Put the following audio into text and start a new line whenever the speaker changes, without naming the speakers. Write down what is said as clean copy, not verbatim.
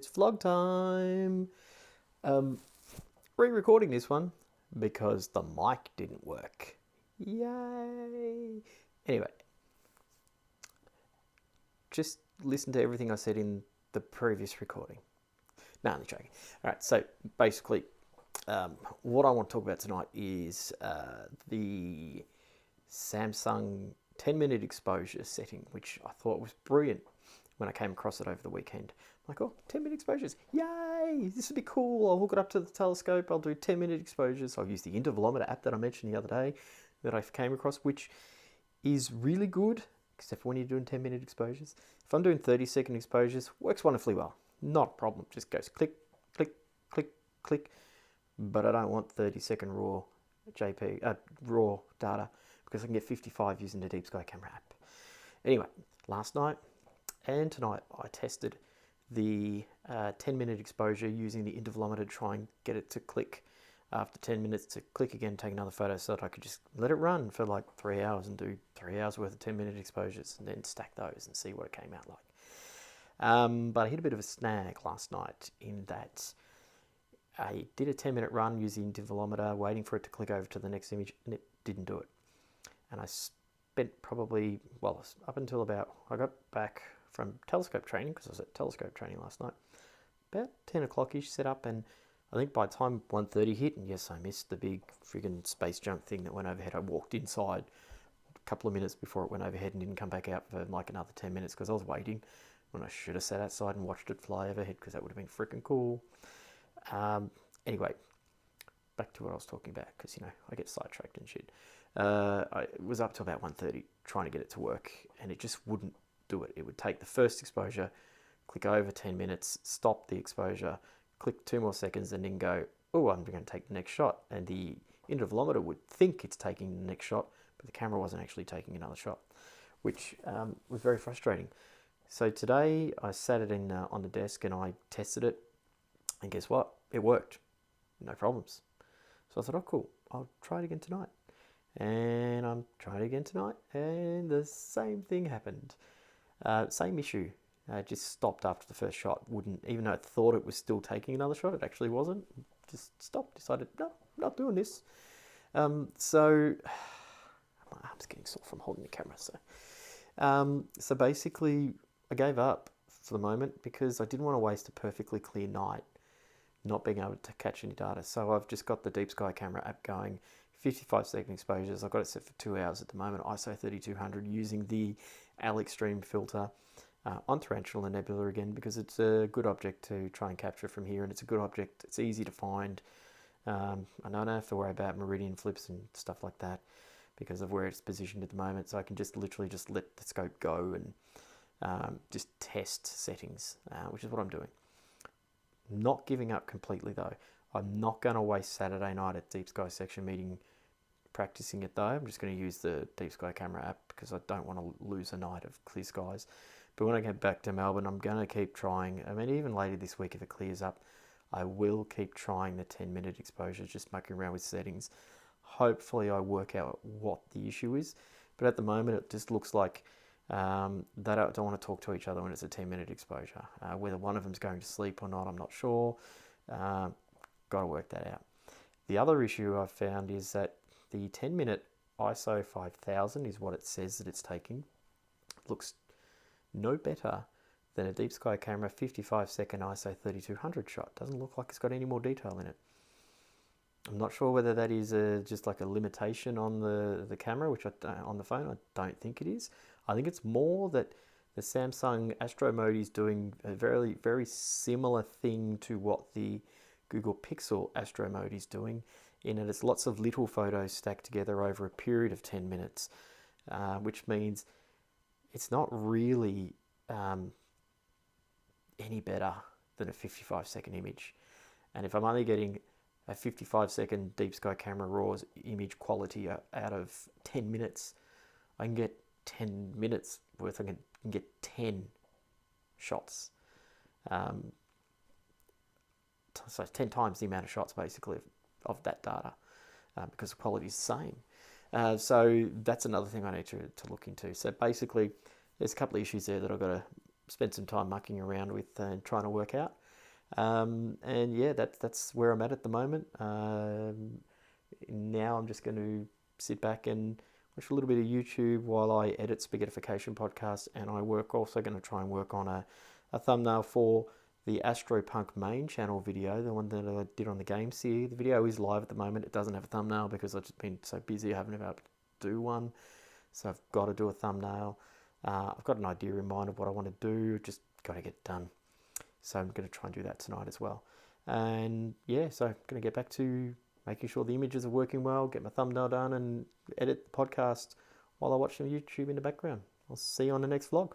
It's vlog time. Re-recording this one because the mic didn't work. Yay! Anyway, just listen to everything I said in the previous recording. No, I'm joking. All right, so basically, what I want to talk about tonight is the Samsung 10-minute exposure setting, which I thought was brilliant when I came across it over the weekend. I'm like, oh, 10-minute exposures, yay, this would be cool. I'll hook it up to the telescope, I'll do 10-minute exposures. I'll use the intervalometer app that I mentioned the other day that I came across, which is really good, except for when you're doing 10-minute exposures. If I'm doing 30-second exposures, works wonderfully well. Not a problem, just goes click, click, click, click. But I don't want 30-second raw data, because I can get 55 using the Deep Sky camera app. Anyway, last night and tonight I tested the 10-minute exposure using the intervalometer to try and get it to click after 10 minutes, to click again, take another photo, so that I could just let it run for like 3 hours and do 3 hours worth of 10-minute exposures and then stack those and see what it came out like. But I hit a bit of a snag last night in that I did a 10-minute run using the intervalometer, waiting for it to click over to the next image, and it didn't do it. And I spent probably, well, up until about, I got back from telescope training, because I was at telescope training last night, about 10 o'clock-ish, set up, and I think by the time 1:30 hit, and yes, I missed the big friggin' space junk thing that went overhead. I walked inside a couple of minutes before it went overhead and didn't come back out for like another 10 minutes because I was waiting, when I should have sat outside and watched it fly overhead, because that would have been freaking cool. Anyway, back to what I was talking about, because, you know, I get sidetracked and shit. I was up to about 1:30 trying to get it to work, and it just wouldn't do it. It would take the first exposure, click over 10 minutes, stop the exposure, click 2 more seconds, and then go, oh, I'm going to take the next shot. And the intervalometer would think it's taking the next shot, but the camera wasn't actually taking another shot, which was very frustrating. So today I sat it in on the desk and I tested it, and guess what? It worked. No problems. So I thought, oh, cool, I'll try it again tonight. And I'm trying it again tonight, and the same thing happened. Same issue. Just stopped after the first shot. Wouldn't, even though it thought it was still taking another shot, it actually wasn't. Just stopped. Decided, no, I'm not doing this. So my arm's getting sore from holding the camera. So basically, I gave up for the moment because I didn't want to waste a perfectly clear night not being able to catch any data. So I've just got the Deep Sky camera app going, 55-second exposures. I've got it set for 2 hours at the moment, ISO 3200, using the Extreme filter on Tarantula and Nebula again, because it's a good object to try and capture from here, and it's a good object. It's easy to find. I don't have to worry about meridian flips and stuff like that because of where it's positioned at the moment. So I can just literally just let the scope go and just test settings, which is what I'm doing. Not giving up completely though. I'm not going to waste Saturday night at Deep Sky section meeting practicing it though. I'm just going to use the Deep Sky camera app because I don't want to lose a night of clear skies. But when I get back to Melbourne, I'm going to keep trying. I mean, even later this week, if it clears up, I will keep trying the 10-minute exposures, just mucking around with settings. Hopefully I work out what the issue is. But at the moment, it just looks like they don't want to talk to each other when it's a 10-minute exposure. Whether one of them's going to sleep or not, I'm not sure. Got to work that out. The other issue I've found is that the 10-minute ISO 5000 is what it says that it's taking. It looks no better than a Deep Sky camera 55-second ISO 3200 shot. Doesn't look like it's got any more detail in it. I'm not sure whether that is just like a limitation on the camera, which on the phone, I don't think it is. I think it's more that the Samsung Astro Mode is doing a very, very similar thing to what the Google Pixel Astro Mode is doing, in that it's lots of little photos stacked together over a period of 10 minutes, which means it's not really any better than a 55-second image. And if I'm only getting a 55-second Deep Sky camera raw image quality out of 10 minutes, I can get 10 minutes worth. I can get 10 shots. So 10 times the amount of shots basically of that data, because the quality is the same. So that's another thing I need to look into. So basically there's a couple of issues there that I've got to spend some time mucking around with and trying to work out. And yeah, that's where I'm at the moment. Now I'm just going to sit back and watch a little bit of YouTube while I edit Spaghettification podcast, and I also going to try and work on a thumbnail for the Astropunk main channel video, the one that I did on the game series. The video is live at the moment. It doesn't have a thumbnail because I've just been so busy I haven't been able to do one. So I've got to do a thumbnail. I've got an idea in mind of what I want to do, just got to get it done. So I'm going to try and do that tonight as well. And yeah, so I'm going to get back to making sure the images are working well, get my thumbnail done, and edit the podcast while I watch some YouTube in the background. I'll see you on the next vlog.